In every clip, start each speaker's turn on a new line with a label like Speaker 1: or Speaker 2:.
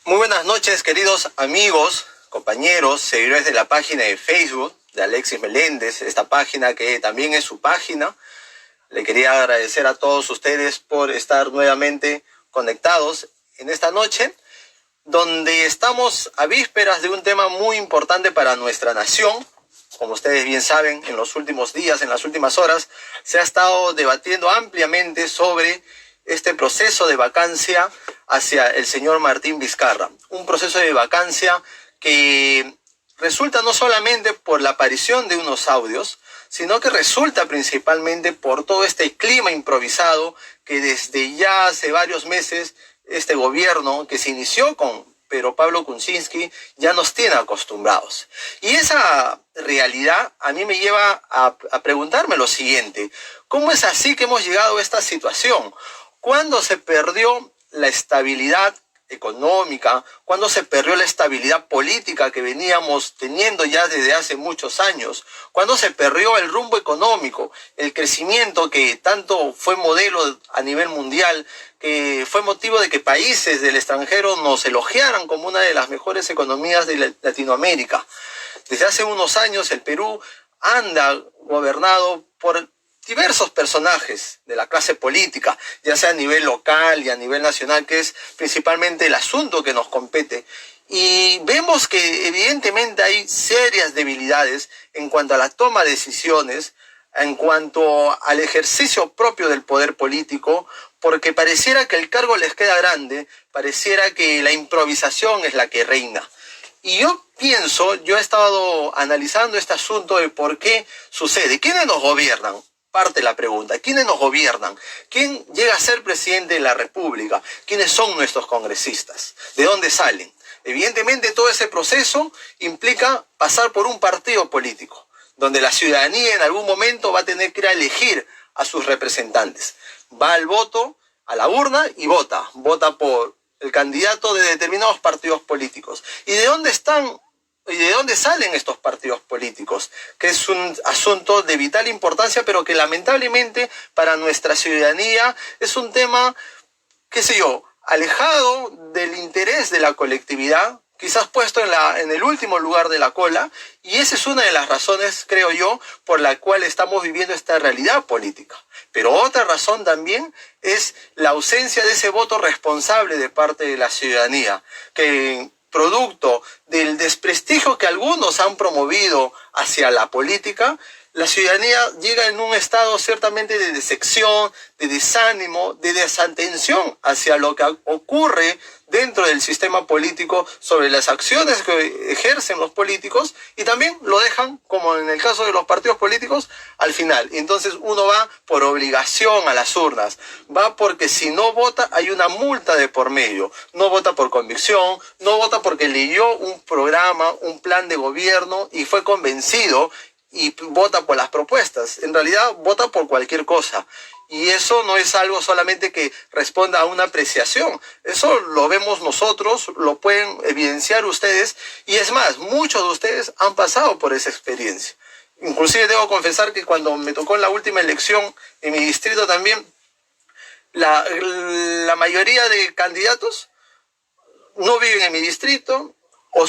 Speaker 1: Muy buenas noches, queridos amigos, compañeros, seguidores de la página de Facebook de Alexis Meléndez, esta página que también es su página. Le quería agradecer a todos ustedes por estar nuevamente conectados en esta noche, donde estamos a vísperas de un tema muy importante para nuestra nación. Como ustedes bien saben, en los últimos días, en las últimas horas, se ha estado debatiendo ampliamente sobre este proceso de vacancia hacia el señor Martín Vizcarra. Un proceso de vacancia que resulta no solamente por la aparición de unos audios, sino que resulta principalmente por todo este clima improvisado que desde ya hace varios meses este gobierno que se inició con Pedro Pablo Kuczynski ya nos tiene acostumbrados. Y esa realidad a mí me lleva a preguntarme lo siguiente: ¿cómo es así que hemos llegado a esta situación? ¿Cuándo se perdió la estabilidad económica? ¿Cuándo se perdió la estabilidad política que veníamos teniendo ya desde hace muchos años? ¿Cuándo se perdió el rumbo económico, el crecimiento que tanto fue modelo a nivel mundial, que fue motivo de que países del extranjero nos elogiaran como una de las mejores economías de Latinoamérica? Desde hace unos años el Perú anda gobernado por diversos personajes de la clase política, ya sea a nivel local y a nivel nacional, que es principalmente el asunto que nos compete. Y vemos que evidentemente hay serias debilidades en cuanto a la toma de decisiones, en cuanto al ejercicio propio del poder político, porque pareciera que el cargo les queda grande, pareciera que la improvisación es la que reina. Y yo he estado analizando este asunto de por qué sucede. ¿Quiénes nos gobiernan? Parte la pregunta: ¿quiénes nos gobiernan? ¿Quién llega a ser presidente de la República? ¿Quiénes son nuestros congresistas? ¿De dónde salen? Evidentemente todo ese proceso implica pasar por un partido político, donde la ciudadanía en algún momento va a tener que ir a elegir a sus representantes. Va al voto, a la urna y vota por el candidato de determinados partidos políticos. ¿Y de dónde están? ¿Y de dónde salen estos partidos políticos? Que es un asunto de vital importancia, pero que lamentablemente para nuestra ciudadanía es un tema, alejado del interés de la colectividad, quizás puesto en el último lugar de la cola, y esa es una de las razones, creo yo, por la cual estamos viviendo esta realidad política. Pero otra razón también es la ausencia de ese voto responsable de parte de la ciudadanía, que producto del desprestigio que algunos han promovido hacia la política, la ciudadanía llega en un estado ciertamente de decepción, de desánimo, de desatención hacia lo que ocurre dentro del sistema político, sobre las acciones que ejercen los políticos, y también lo dejan, como en el caso de los partidos políticos, al final. Entonces uno va por obligación a las urnas, va porque si no vota hay una multa de por medio, no vota por convicción, no vota porque leyó un programa, un plan de gobierno y fue convencido y vota por las propuestas. En realidad vota por cualquier cosa. Y eso no es algo solamente que responda a una apreciación. Eso lo vemos nosotros, lo pueden evidenciar ustedes. Y es más, muchos de ustedes han pasado por esa experiencia. Inclusive debo confesar que cuando me tocó la última elección en mi distrito también, la mayoría de candidatos no viven en mi distrito, o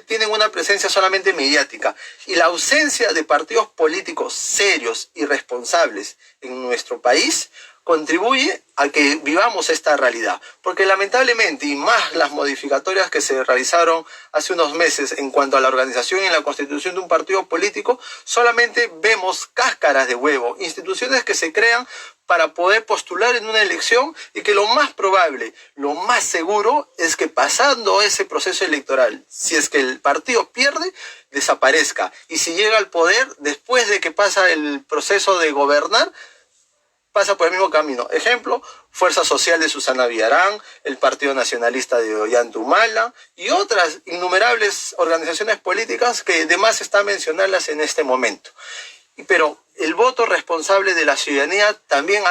Speaker 1: tienen una presencia solamente mediática. Y la ausencia de partidos políticos serios y responsables en nuestro país contribuye a que vivamos esta realidad. Porque lamentablemente, y más las modificatorias que se realizaron hace unos meses en cuanto a la organización y la constitución de un partido político, solamente vemos cáscaras de huevo, instituciones que se crean para poder postular en una elección, y que lo más probable, lo más seguro es que pasando ese proceso electoral, si es que el partido pierde, desaparezca. Y si llega al poder, después de que pasa el proceso de gobernar, pasa por el mismo camino. Ejemplo, Fuerza Social de Susana Villarán, el Partido Nacionalista de Ollanta Humala y otras innumerables organizaciones políticas que además está mencionarlas en este momento. Pero el voto responsable de la ciudadanía también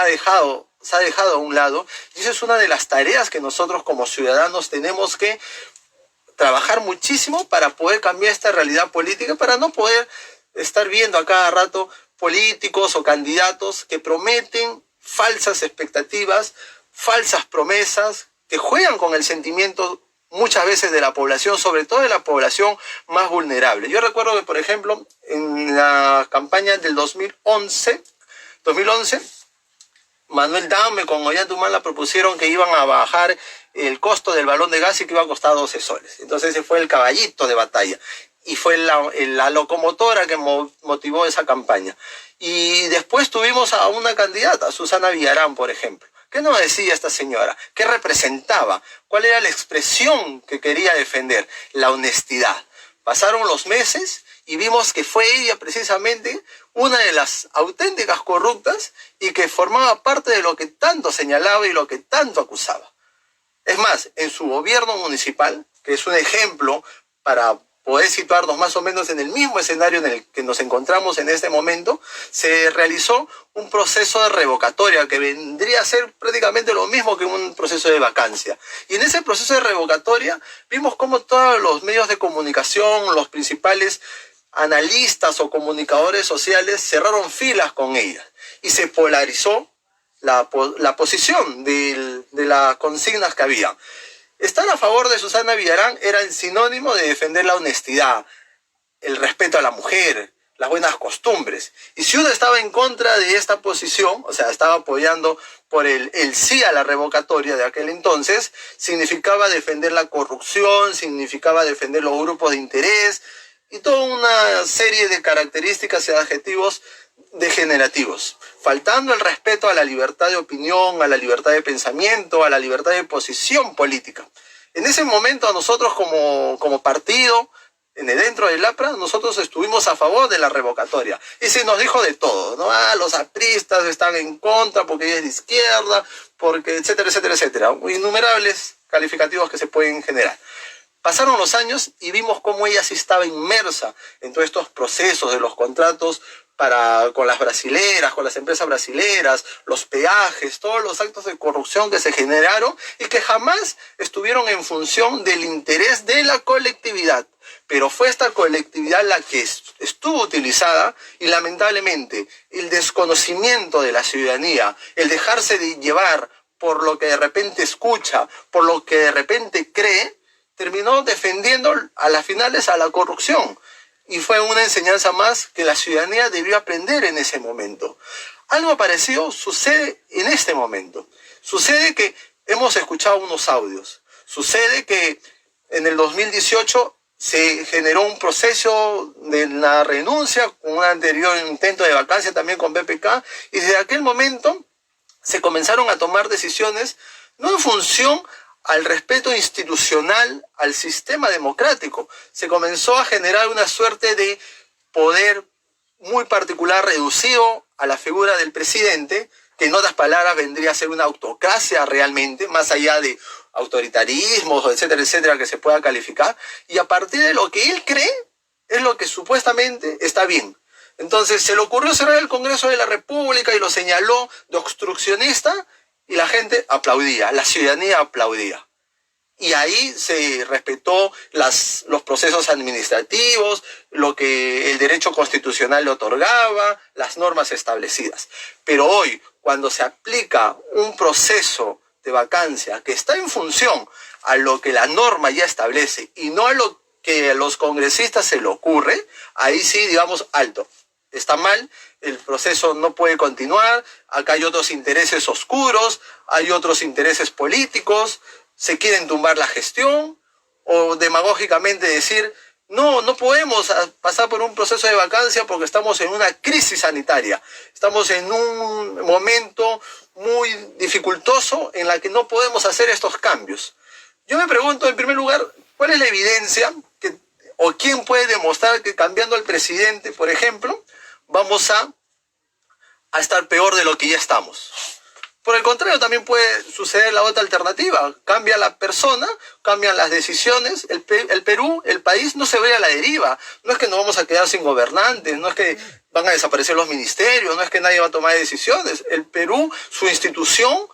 Speaker 1: se ha dejado a un lado, y esa es una de las tareas que nosotros como ciudadanos tenemos que trabajar muchísimo para poder cambiar esta realidad política, para no poder estar viendo a cada rato políticos o candidatos que prometen falsas expectativas, falsas promesas, que juegan con el sentimiento muchas veces de la población, sobre todo de la población más vulnerable. Yo recuerdo que, por ejemplo, en la campaña del 2011, Manuel Dame con Ollanta propusieron que iban a bajar el costo del balón de gas y que iba a costar 12 soles. Entonces ese fue el caballito de batalla y fue la locomotora que motivó esa campaña. Y después tuvimos a una candidata, Susana Villarán, por ejemplo. ¿Qué nos decía esta señora? ¿Qué representaba? ¿Cuál era la expresión que quería defender? La honestidad. Pasaron los meses y vimos que fue ella precisamente una de las auténticas corruptas y que formaba parte de lo que tanto señalaba y lo que tanto acusaba. Es más, en su gobierno municipal, que es un ejemplo para poder situarnos más o menos en el mismo escenario en el que nos encontramos en este momento, se realizó un proceso de revocatoria que vendría a ser prácticamente lo mismo que un proceso de vacancia. Y en ese proceso de revocatoria vimos cómo todos los medios de comunicación, los principales analistas o comunicadores sociales cerraron filas con ella y se polarizó la posición de las consignas que había. Estar a favor de Susana Villarán era el sinónimo de defender la honestidad, el respeto a la mujer, las buenas costumbres. Y si uno estaba en contra de esta posición, o sea, estaba apoyando por el sí a la revocatoria de aquel entonces, significaba defender la corrupción, significaba defender los grupos de interés y toda una serie de características y adjetivos degenerativos, faltando el respeto a la libertad de opinión, a la libertad de pensamiento, a la libertad de posición política. En ese momento a nosotros como partido, dentro del APRA, nosotros estuvimos a favor de la revocatoria. Y se nos dijo de todo, ¿no? Los apristas están en contra porque ella es de izquierda, porque etcétera, etcétera, etcétera. Innumerables calificativos que se pueden generar. Pasaron los años y vimos cómo ella sí estaba inmersa en todos estos procesos de los contratos con las brasileras, con las empresas brasileras, los peajes, todos los actos de corrupción que se generaron y que jamás estuvieron en función del interés de la colectividad. Pero fue esta colectividad la que estuvo utilizada y lamentablemente el desconocimiento de la ciudadanía, el dejarse de llevar por lo que de repente escucha, por lo que de repente cree, terminó defendiendo a las finales a la corrupción. Y fue una enseñanza más que la ciudadanía debió aprender en ese momento. Algo parecido sucede en este momento. Sucede que hemos escuchado unos audios. Sucede que en el 2018 se generó un proceso de la renuncia con un anterior intento de vacancia también con BPK y desde aquel momento se comenzaron a tomar decisiones no en función al respeto institucional, al sistema democrático. Se comenzó a generar una suerte de poder muy particular reducido a la figura del presidente, que en otras palabras vendría a ser una autocracia realmente, más allá de autoritarismos, etcétera, etcétera, que se pueda calificar, y a partir de lo que él cree, es lo que supuestamente está bien. Entonces se le ocurrió cerrar el Congreso de la República y lo señaló de obstruccionista, y la gente aplaudía, la ciudadanía aplaudía. Y ahí se respetó los procesos administrativos, lo que el derecho constitucional le otorgaba, las normas establecidas. Pero hoy, cuando se aplica un proceso de vacancia que está en función a lo que la norma ya establece y no a lo que a los congresistas se le ocurre, ahí sí, digamos, alto. Está mal, el proceso no puede continuar, acá hay otros intereses oscuros, hay otros intereses políticos, se quieren tumbar la gestión o demagógicamente decir no podemos pasar por un proceso de vacancia porque estamos en una crisis sanitaria, estamos en un momento muy dificultoso en la que no podemos hacer estos cambios. Yo me pregunto en primer lugar, ¿cuál es la evidencia o quién puede demostrar que cambiando al presidente, por ejemplo, vamos a estar peor de lo que ya estamos? Por el contrario, también puede suceder la otra alternativa. Cambia la persona, cambian las decisiones. El Perú, el país, no se ve a la deriva. No es que nos vamos a quedar sin gobernantes, no es que van a desaparecer los ministerios, no es que nadie va a tomar decisiones. El Perú, su institución,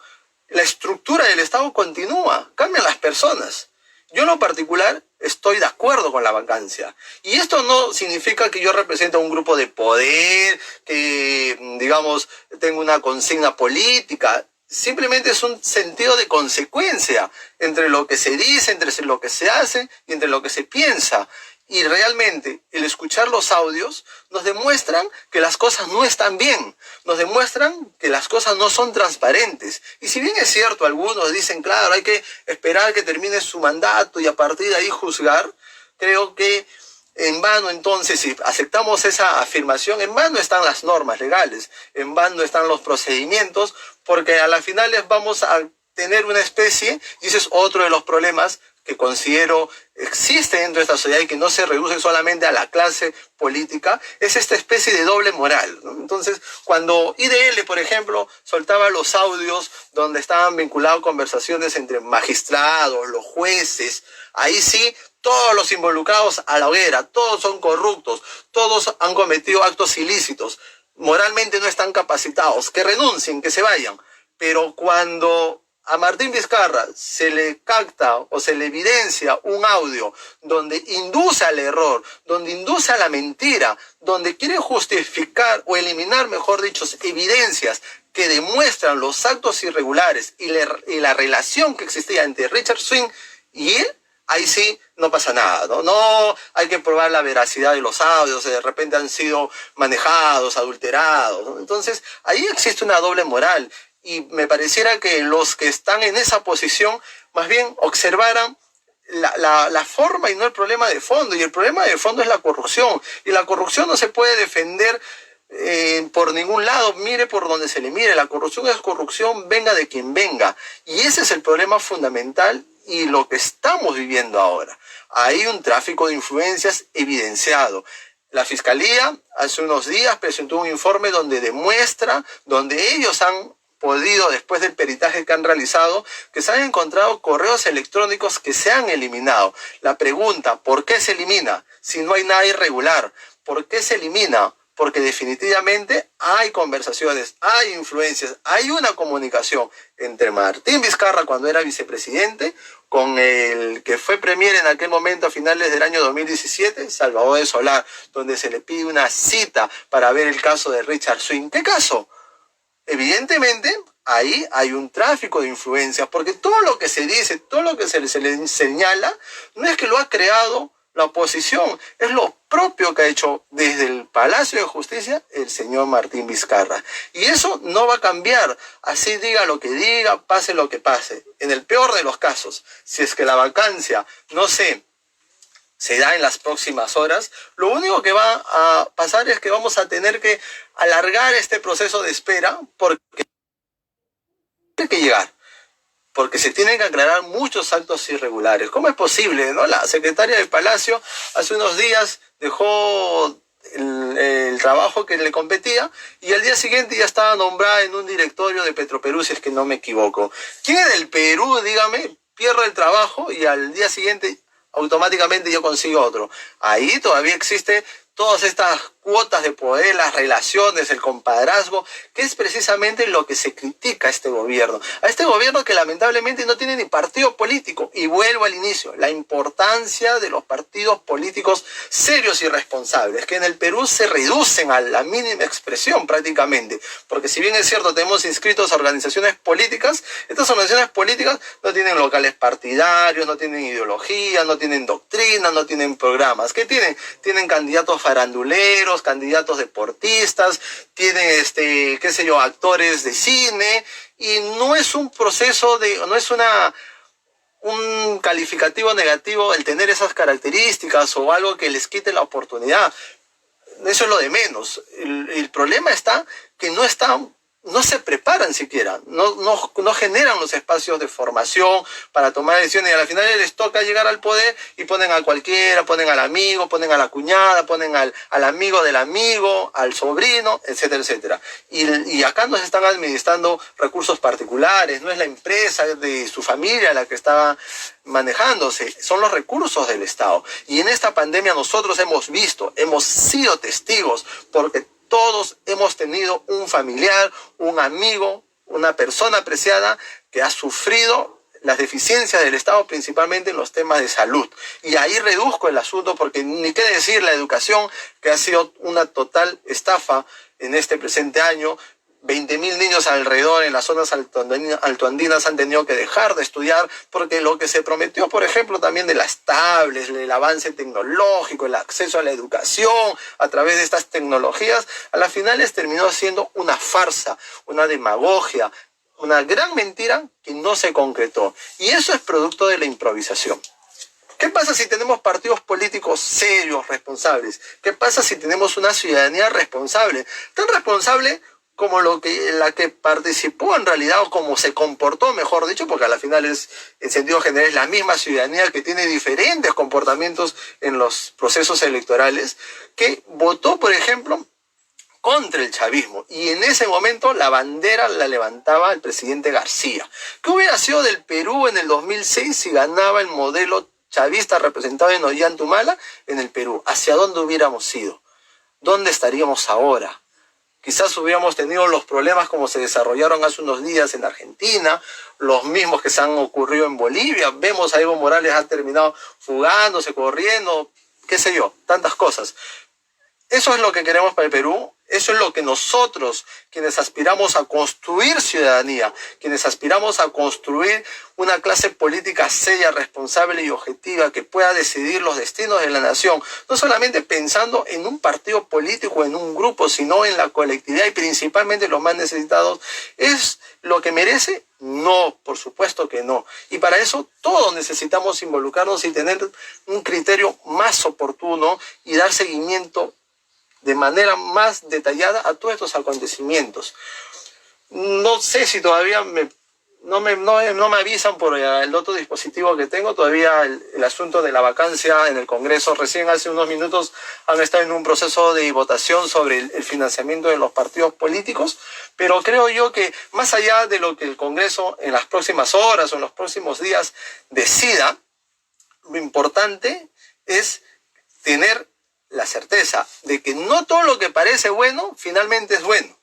Speaker 1: la estructura del Estado continúa. Cambian las personas. Yo en lo particular estoy de acuerdo con la vacancia. Y esto no significa que yo represente a un grupo de poder, que, digamos, tengo una consigna política. Simplemente es un sentido de consecuencia entre lo que se dice, entre lo que se hace y entre lo que se piensa. Y realmente el escuchar los audios nos demuestran que las cosas no están bien, nos demuestran que las cosas no son transparentes. Y si bien es cierto, algunos dicen, claro, hay que esperar que termine su mandato y a partir de ahí juzgar, creo que en vano entonces, si aceptamos esa afirmación, en vano están las normas legales, en vano están los procedimientos, porque a las finales vamos a tener una especie, y ese es otro de los problemas que considero existe dentro de esta sociedad y que no se reduce solamente a la clase política, es esta especie de doble moral, ¿no? Entonces, cuando IDL, por ejemplo, soltaba los audios donde estaban vinculados conversaciones entre magistrados, los jueces, ahí sí, todos los involucrados a la hoguera, todos son corruptos, todos han cometido actos ilícitos, moralmente no están capacitados, que renuncien, que se vayan. Pero cuando a Martín Vizcarra se le capta o se le evidencia un audio donde induce al error, donde induce a la mentira, donde quiere justificar o eliminar, mejor dicho, evidencias que demuestran los actos irregulares y la relación que existía entre Richard Swing y él, ahí sí no pasa nada, ¿no? No hay que probar la veracidad de los audios, de repente han sido manejados, adulterados, ¿no? Entonces, ahí existe una doble moral. Y me pareciera que los que están en esa posición más bien observaran la forma y no el problema de fondo. Y el problema de fondo es la corrupción. Y la corrupción no se puede defender por ningún lado, mire por donde se le mire. La corrupción es corrupción, venga de quien venga. Y ese es el problema fundamental y lo que estamos viviendo ahora. Hay un tráfico de influencias evidenciado. La Fiscalía hace unos días presentó un informe donde demuestra, donde ellos han podido, después del peritaje que han realizado, que se han encontrado correos electrónicos que se han eliminado. La pregunta, ¿por qué se elimina? Si no hay nada irregular, ¿por qué se elimina? Porque definitivamente hay conversaciones, hay influencias, hay una comunicación entre Martín Vizcarra cuando era vicepresidente con el que fue premier en aquel momento a finales del año 2017, Salvador de Solá, donde se le pide una cita para ver el caso de Richard Swing. ¿Qué caso? Evidentemente, ahí hay un tráfico de influencias, porque todo lo que se dice, todo lo que se le señala, no es que lo ha creado la oposición, es lo propio que ha hecho desde el Palacio de Justicia el señor Martín Vizcarra. Y eso no va a cambiar, así diga lo que diga, pase lo que pase. En el peor de los casos, si es que la vacancia no se da en las próximas horas, lo único que va a pasar es que vamos a tener que alargar este proceso de espera porque tiene que llegar, porque se tienen que aclarar muchos actos irregulares. ¿Cómo es posible, no? La secretaria del Palacio hace unos días dejó el trabajo que le competía y al día siguiente ya estaba nombrada en un directorio de Petroperú, si es que no me equivoco. ¿Quién es del Perú, dígame, pierde el trabajo y al día siguiente automáticamente yo consigo otro? Ahí todavía existe todas estas cuotas de poder, las relaciones, el compadrazgo, que es precisamente lo que se critica a este gobierno. A este gobierno que lamentablemente no tiene ni partido político. Y vuelvo al inicio, la importancia de los partidos políticos serios y responsables, que en el Perú se reducen a la mínima expresión prácticamente. Porque si bien es cierto, tenemos inscritos a organizaciones políticas, estas organizaciones políticas no tienen locales partidarios, no tienen ideología, no tienen doctrina, no tienen programas. ¿Qué tienen? Tienen candidatos faranduleros, candidatos deportistas, tienen actores de cine, y no es un proceso no es un calificativo negativo el tener esas características o algo que les quite la oportunidad. Eso es lo de menos. El problema está que no se preparan siquiera, no generan los espacios de formación para tomar decisiones, y al final les toca llegar al poder y ponen a cualquiera, ponen al amigo, ponen a la cuñada, ponen al amigo del amigo, al sobrino, etcétera, etcétera. Y acá nos están administrando recursos particulares, no es la empresa de su familia la que está manejándose, son los recursos del Estado. Y en esta pandemia nosotros hemos sido testigos, porque todos hemos tenido un familiar, un amigo, una persona apreciada que ha sufrido las deficiencias del Estado, principalmente en los temas de salud. Y ahí reduzco el asunto, porque ni qué decir la educación, que ha sido una total estafa en este presente año. 20.000 niños alrededor en las zonas altoandinas han tenido que dejar de estudiar porque lo que se prometió, por ejemplo, también de las tablets, el avance tecnológico, el acceso a la educación a través de estas tecnologías, a las finales terminó siendo una farsa, una demagogia, una gran mentira que no se concretó. Y eso es producto de la improvisación. ¿Qué pasa si tenemos partidos políticos serios, responsables? ¿Qué pasa si tenemos una ciudadanía responsable? Tan responsable como la que participó en realidad, o como se comportó, mejor dicho, porque a la final es, en sentido general, es la misma ciudadanía que tiene diferentes comportamientos en los procesos electorales, que votó, por ejemplo, contra el chavismo. Y en ese momento la bandera la levantaba el presidente García. ¿Qué hubiera sido del Perú en el 2006 si ganaba el modelo chavista representado en Ollantumala en el Perú? ¿Hacia dónde hubiéramos ido? ¿Dónde estaríamos ahora? Quizás hubiéramos tenido los problemas como se desarrollaron hace unos días en Argentina, los mismos que se han ocurrido en Bolivia. Vemos a Evo Morales ha terminado fugándose, corriendo, qué sé yo, tantas cosas. Eso es lo que queremos para el Perú. Eso es lo que nosotros, quienes aspiramos a construir ciudadanía, quienes aspiramos a construir una clase política seria, responsable y objetiva que pueda decidir los destinos de la nación, no solamente pensando en un partido político, en un grupo, sino en la colectividad y principalmente los más necesitados. ¿Es lo que merece? No, por supuesto que no. Y para eso todos necesitamos involucrarnos y tener un criterio más oportuno y dar seguimiento de manera más detallada a todos estos acontecimientos. No sé si todavía no me avisan por el otro dispositivo que tengo, todavía el asunto de la vacancia en el Congreso. Recién hace unos minutos han estado en un proceso de votación sobre el financiamiento de los partidos políticos, pero creo yo que más allá de lo que el Congreso en las próximas horas o en los próximos días decida, lo importante es tener la certeza de que no todo lo que parece bueno finalmente es bueno,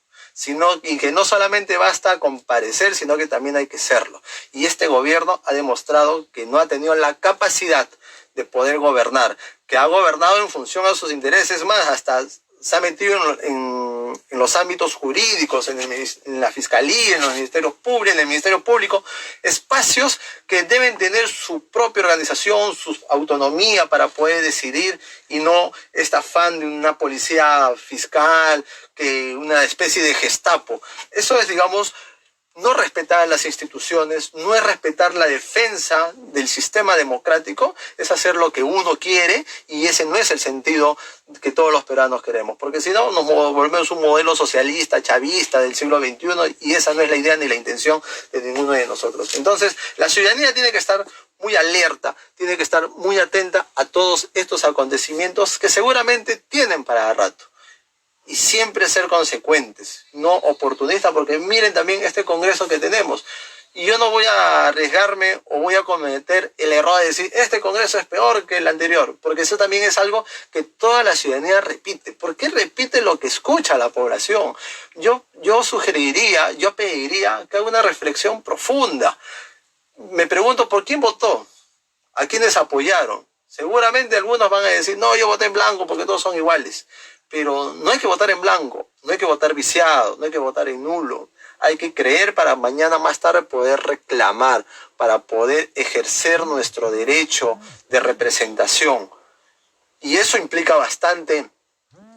Speaker 1: y que no solamente basta con parecer, sino que también hay que serlo. Y este gobierno ha demostrado que no ha tenido la capacidad de poder gobernar, que ha gobernado en función a sus intereses, más hasta se ha metido en los ámbitos jurídicos, en la fiscalía, en los ministerios públicos, en el Ministerio Público, espacios que deben tener su propia organización, su autonomía para poder decidir, y no este afán de una policía fiscal, que una especie de Gestapo. Eso es, digamos, no respetar las instituciones, no es respetar la defensa del sistema democrático, es hacer lo que uno quiere, y ese no es el sentido que todos los peruanos queremos, porque si no nos volvemos un modelo socialista, chavista del siglo XXI, y esa no es la idea ni la intención de ninguno de nosotros. Entonces, la ciudadanía tiene que estar muy alerta, tiene que estar muy atenta a todos estos acontecimientos que seguramente tienen para rato. Y siempre ser consecuentes, no oportunistas, porque miren también este Congreso que tenemos. Y yo no voy a arriesgarme o voy a cometer el error de decir este Congreso es peor que el anterior, porque eso también es algo que toda la ciudadanía repite. ¿Por qué repite lo que escucha la población? Yo sugeriría, yo pediría que haga una reflexión profunda. Me pregunto, ¿por quién votó? ¿A quiénes apoyaron? Seguramente algunos van a decir, no, yo voté en blanco porque todos son iguales. Pero no hay que votar en blanco, no hay que votar viciado, no hay que votar en nulo. Hay que creer para mañana más tarde poder reclamar, para poder ejercer nuestro derecho de representación. Y eso implica bastante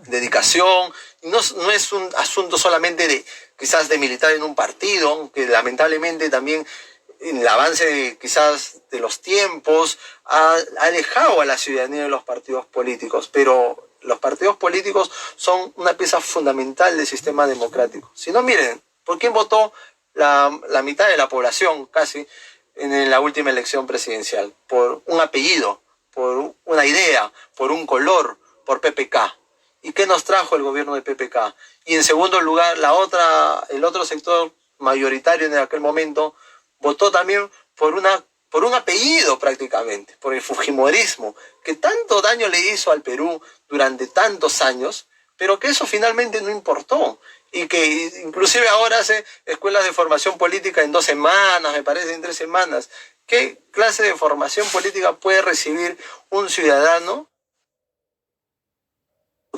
Speaker 1: dedicación. No es un asunto solamente quizás de militar en un partido, que lamentablemente también el avance quizás de los tiempos ha alejado a la ciudadanía de los partidos políticos, pero los partidos políticos son una pieza fundamental del sistema democrático. Si no, miren, ¿por quién votó la mitad de la población casi en la última elección presidencial? Por un apellido, por una idea, por un color, por PPK. ¿Y qué nos trajo el gobierno de PPK? Y en segundo lugar, el otro sector mayoritario en aquel momento votó también por un apellido prácticamente, por el fujimorismo, que tanto daño le hizo al Perú durante tantos años, pero que eso finalmente no importó, y que inclusive ahora hace escuelas de formación política en 2 semanas, me parece, en 3 semanas. ¿Qué clase de formación política puede recibir un ciudadano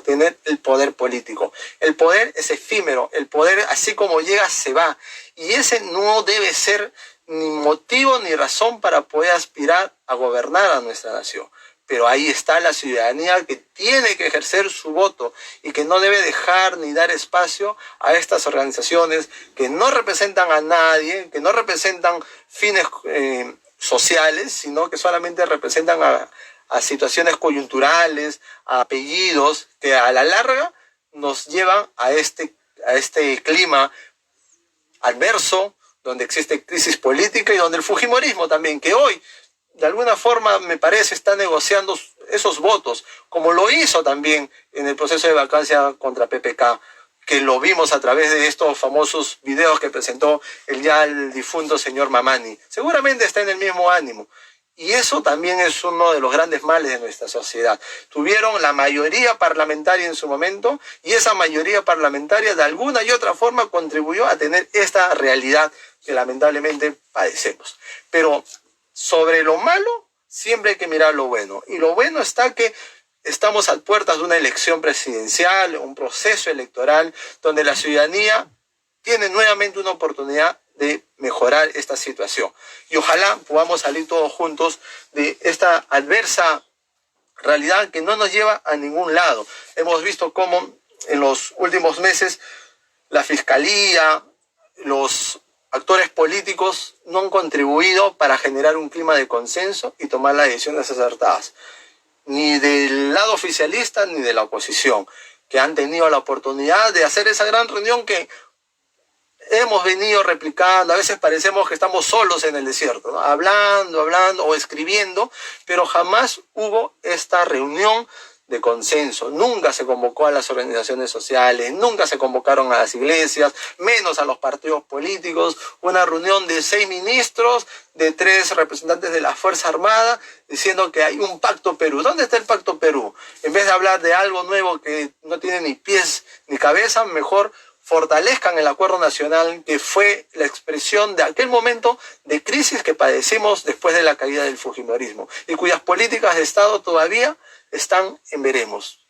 Speaker 1: tener el poder político. El poder es efímero, el poder así como llega se va, y ese no debe ser ni motivo ni razón para poder aspirar a gobernar a nuestra nación. Pero ahí está la ciudadanía que tiene que ejercer su voto y que no debe dejar ni dar espacio a estas organizaciones que no representan a nadie, que no representan fines sociales, sino que solamente representan a situaciones coyunturales, a apellidos que a la larga nos llevan a este clima adverso, donde existe crisis política y donde el fujimorismo también, que hoy de alguna forma me parece está negociando esos votos, como lo hizo también en el proceso de vacancia contra PPK, que lo vimos a través de estos famosos videos que presentó el difunto señor Mamani. Seguramente está en el mismo ánimo. Y eso también es uno de los grandes males de nuestra sociedad. Tuvieron la mayoría parlamentaria en su momento y esa mayoría parlamentaria de alguna y otra forma contribuyó a tener esta realidad que lamentablemente padecemos. Pero sobre lo malo siempre hay que mirar lo bueno. Y lo bueno está que estamos a puertas de una elección presidencial, un proceso electoral donde la ciudadanía tiene nuevamente una oportunidad de mejorar esta situación. Y ojalá podamos salir todos juntos de esta adversa realidad que no nos lleva a ningún lado. Hemos visto cómo en los últimos meses la Fiscalía, los actores políticos no han contribuido para generar un clima de consenso y tomar las decisiones acertadas. Ni del lado oficialista ni de la oposición, que han tenido la oportunidad de hacer esa gran reunión que hemos venido replicando. A veces parecemos que estamos solos en el desierto, ¿no? Hablando o escribiendo, pero jamás hubo esta reunión de consenso. Nunca se convocó a las organizaciones sociales, nunca se convocaron a las iglesias, menos a los partidos políticos. Una reunión de 6 ministros, de 3 representantes de la Fuerza Armada, diciendo que hay un pacto Perú. ¿Dónde está el pacto Perú? En vez de hablar de algo nuevo que no tiene ni pies ni cabeza, mejor fortalezcan el acuerdo nacional, que fue la expresión de aquel momento de crisis que padecimos después de la caída del fujimorismo y cuyas políticas de Estado todavía están en veremos.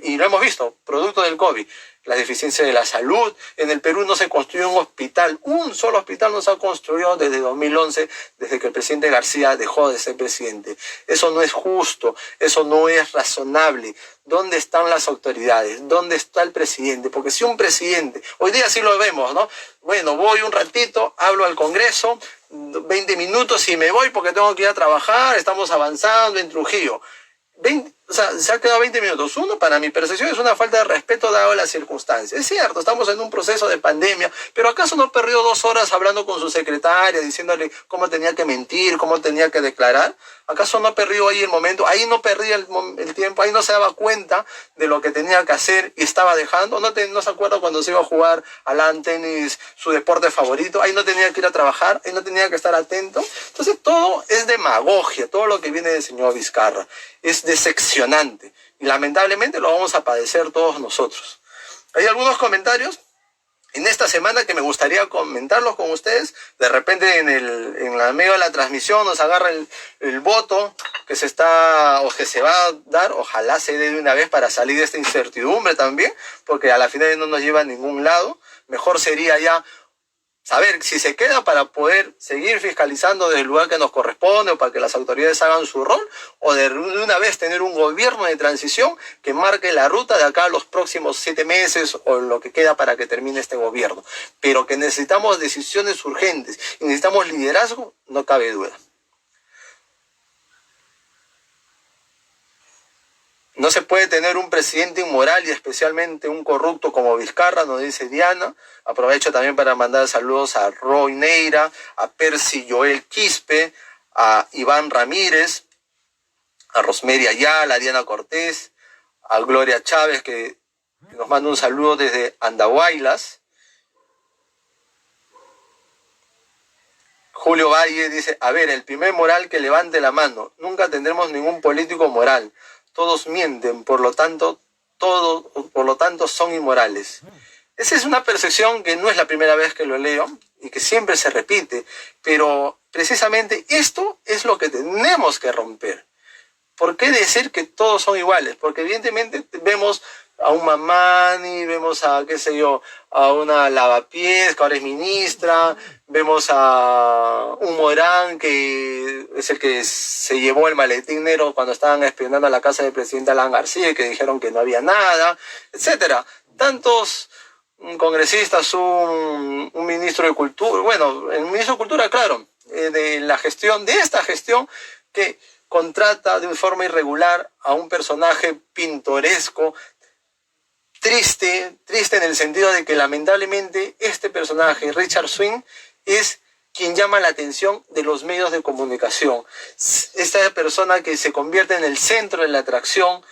Speaker 1: Y lo hemos visto, producto del COVID, la deficiencia de la salud. En el Perú no se construyó un hospital, un solo hospital no se ha construido desde 2011, desde que el presidente García dejó de ser presidente. Eso no es justo, eso no es razonable. ¿Dónde están las autoridades? ¿Dónde está el presidente? Porque si un presidente, hoy día sí lo vemos, ¿no? Bueno, voy un ratito, hablo al Congreso, 20 minutos y me voy porque tengo que ir a trabajar, estamos avanzando en Trujillo. Se ha quedado 20 minutos. Uno, para mi percepción, es una falta de respeto dado las circunstancias. Es cierto, estamos en un proceso de pandemia, pero ¿acaso no perdió 2 horas hablando con su secretaria, diciéndole cómo tenía que mentir, cómo tenía que declarar? ¿Acaso no perdió ahí el momento? Ahí no perdía el tiempo, ahí no se daba cuenta de lo que tenía que hacer y estaba dejando. ¿No se acuerda cuando se iba a jugar al LAN tenis, su deporte favorito? Ahí no tenía que ir a trabajar, ahí no tenía que estar atento. Entonces todo es demagogia, todo lo que viene del señor Vizcarra. Es decepcionante y lamentablemente lo vamos a padecer todos nosotros. Hay algunos comentarios en esta semana que me gustaría comentarlos con ustedes. De repente en la medio de la transmisión nos agarra el voto que se va a dar. Ojalá se dé de una vez para salir de esta incertidumbre también, porque a la final no nos lleva a ningún lado. Mejor sería ya saber si se queda para poder seguir fiscalizando desde el lugar que nos corresponde o para que las autoridades hagan su rol, o de una vez tener un gobierno de transición que marque la ruta de acá a los próximos 7 meses o lo que queda para que termine este gobierno. Pero que necesitamos decisiones urgentes y necesitamos liderazgo, no cabe duda. No se puede tener un presidente inmoral y especialmente un corrupto como Vizcarra, nos dice Diana. Aprovecho también para mandar saludos a Roy Neira, a Percy Joel Quispe, a Iván Ramírez, a Rosemary Ayala, a Diana Cortés, a Gloria Chávez, que nos manda un saludo desde Andahuaylas. Julio Valle dice, a ver, el primer moral que levante la mano. Nunca tendremos ningún político moral. Todos mienten, por lo tanto son inmorales. Esa es una percepción que no es la primera vez que lo leo y que siempre se repite, pero precisamente esto es lo que tenemos que romper. ¿por qué decir que todos son iguales? Porque evidentemente vemos a un Mamani, vemos a, qué sé yo, a una Lavapiés, que ahora es ministra, vemos a un Morán, que es el que se llevó el maletín negro cuando estaban espionando a la casa del presidente Alan García, y que dijeron que no había nada, etcétera. Tantos congresistas, un ministro de Cultura, bueno, el ministro de Cultura, claro, de la gestión, de esta gestión, que contrata de forma irregular a un personaje pintoresco, triste en el sentido de que lamentablemente este personaje, Richard Swing, es quien llama la atención de los medios de comunicación. Esta persona que se convierte en el centro de la atracción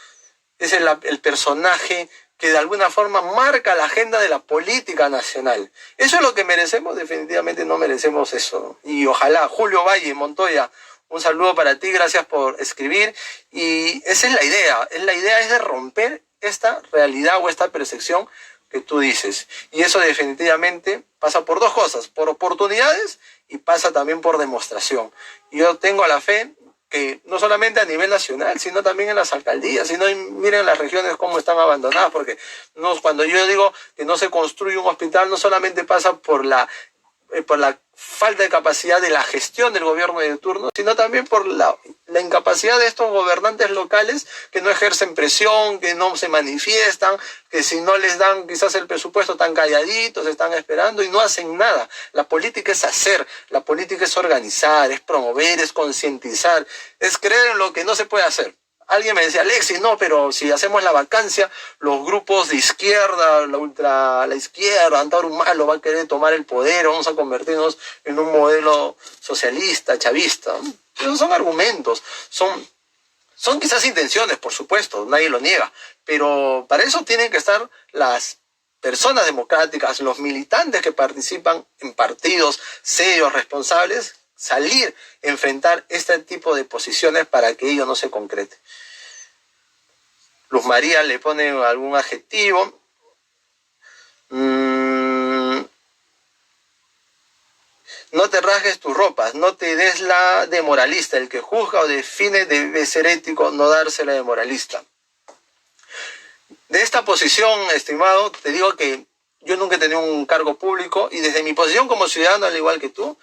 Speaker 1: es el personaje que de alguna forma marca la agenda de la política nacional. ¿Eso es lo que merecemos? Definitivamente no merecemos eso. Y ojalá, Julio Valle, Montoya, un saludo para ti, gracias por escribir. Y esa es la idea. La idea es de romper esta realidad o esta percepción que tú dices. Y eso definitivamente pasa por dos cosas, por oportunidades y pasa también por demostración. Y yo tengo la fe que no solamente a nivel nacional, sino también en las alcaldías, sino miren las regiones cómo están abandonadas, porque cuando yo digo que no se construye un hospital, no solamente pasa por la falta de capacidad de la gestión del gobierno de turno, sino también por la incapacidad de estos gobernantes locales que no ejercen presión, que no se manifiestan, que si no les dan quizás el presupuesto están calladitos, están esperando y no hacen nada. La política es hacer, la política es organizar, es promover, es concientizar, es creer en lo que no se puede hacer. Alguien me decía, Alexis, no, pero si hacemos la vacancia, los grupos de izquierda, la izquierda, Antauro Humala va a querer tomar el poder, vamos a convertirnos en un modelo socialista, chavista. Esos son argumentos, son quizás intenciones, por supuesto, nadie lo niega, pero para eso tienen que estar las personas democráticas, los militantes que participan en partidos serios, responsables, salir, enfrentar este tipo de posiciones para que ello no se concrete. Luz María le pone algún adjetivo. No te rasgues tus ropas, no te des la de moralista. El que juzga o define debe ser ético, no dársela de moralista. De esta posición, estimado, te digo que yo nunca he tenido un cargo público y desde mi posición como ciudadano, al igual que tú,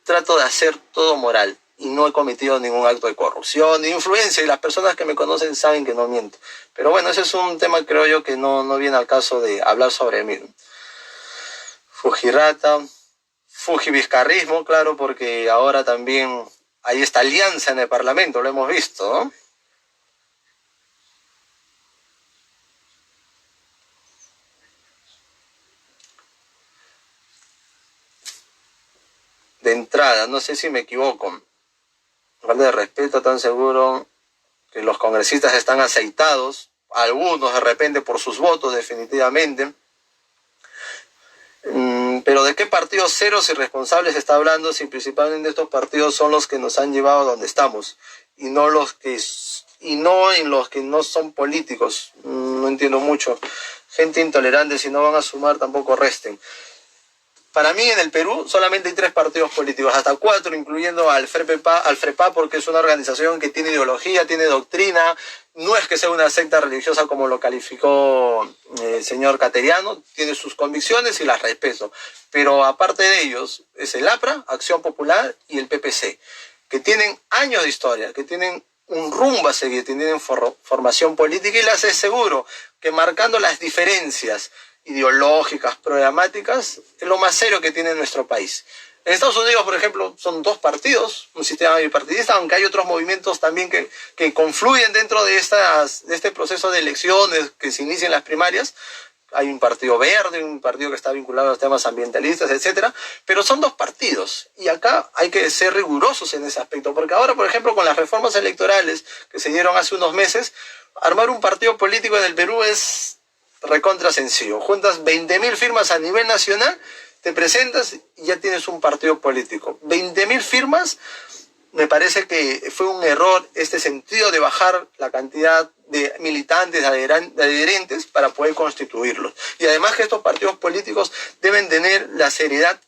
Speaker 1: trato de hacer todo moral y no he cometido ningún acto de corrupción, de influencia, y las personas que me conocen saben que no miento. Pero bueno, ese es un tema, creo yo, que no viene al caso de hablar sobre mí. Fujirata, Fujivizcarrismo, claro, porque ahora también hay esta alianza en el Parlamento, lo hemos visto, ¿no? De entrada, no sé si me equivoco, falta de respeto, tan seguro que los congresistas están aceitados, algunos de repente por sus votos definitivamente, pero ¿de qué partidos ceros y responsables está hablando si principalmente estos partidos son los que nos han llevado a donde estamos y no en los que no son políticos? No entiendo mucho. Gente intolerante, si no van a sumar tampoco resten. Para mí en el Perú solamente hay 3 partidos políticos, hasta 4, incluyendo al FREPA, porque es una organización que tiene ideología, tiene doctrina, no es que sea una secta religiosa como lo calificó el señor Cateriano, tiene sus convicciones y las respeto. Pero aparte de ellos es el APRA, Acción Popular, y el PPC, que tienen años de historia, que tienen un rumbo a seguir, tienen formación política, y les aseguro que marcando las diferencias ideológicas, programáticas, es lo más serio que tiene nuestro país. En Estados Unidos, por ejemplo, son 2 partidos, un sistema bipartidista, aunque hay otros movimientos también que confluyen dentro de este proceso de elecciones que se inician las primarias. Hay un partido verde, un partido que está vinculado a los temas ambientalistas, etcétera, pero son 2 partidos, y acá hay que ser rigurosos en ese aspecto, porque ahora, por ejemplo, con las reformas electorales que se dieron hace unos meses, armar un partido político en el Perú es recontra sencillo. Juntas 20.000 firmas a nivel nacional, te presentas y ya tienes un partido político. 20.000 firmas, me parece que fue un error este sentido de bajar la cantidad de militantes, de adherentes para poder constituirlos. Y además que estos partidos políticos deben tener la seriedad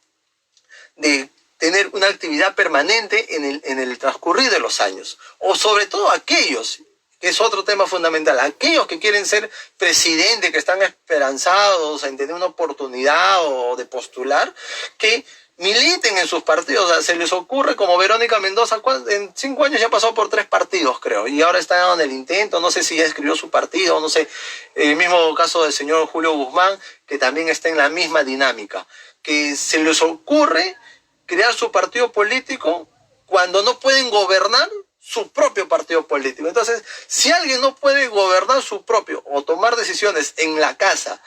Speaker 1: de tener una una actividad permanente en el transcurrir de los años. O sobre todo aquellos, que es otro tema fundamental, aquellos que quieren ser presidente, que están esperanzados en tener una oportunidad o de postular, que militen en sus partidos. O sea, se les ocurre como Verónica Mendoza, en 5 años ya pasó por 3 partidos, creo, y ahora está en el intento, no sé si ya escribió su partido, no sé, el mismo caso del señor Julio Guzmán, que también está en la misma dinámica, que se les ocurre crear su partido político cuando no pueden gobernar su propio partido político. Entonces, si alguien no puede gobernar su propio o tomar decisiones en la casa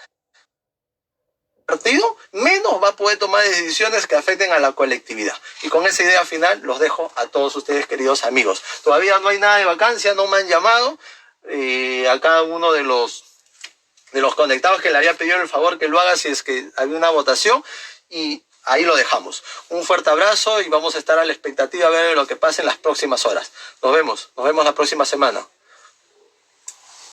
Speaker 1: partido, menos va a poder tomar decisiones que afecten a la colectividad. Y con esa idea final los dejo a todos ustedes, queridos amigos. Todavía no hay nada de vacancia, no me han llamado. A cada uno de los conectados que le había pedido el favor que lo haga si es que hay una votación, y ahí lo dejamos. Un fuerte abrazo y vamos a estar a la expectativa a ver lo que pasa en las próximas horas. Nos vemos la próxima semana.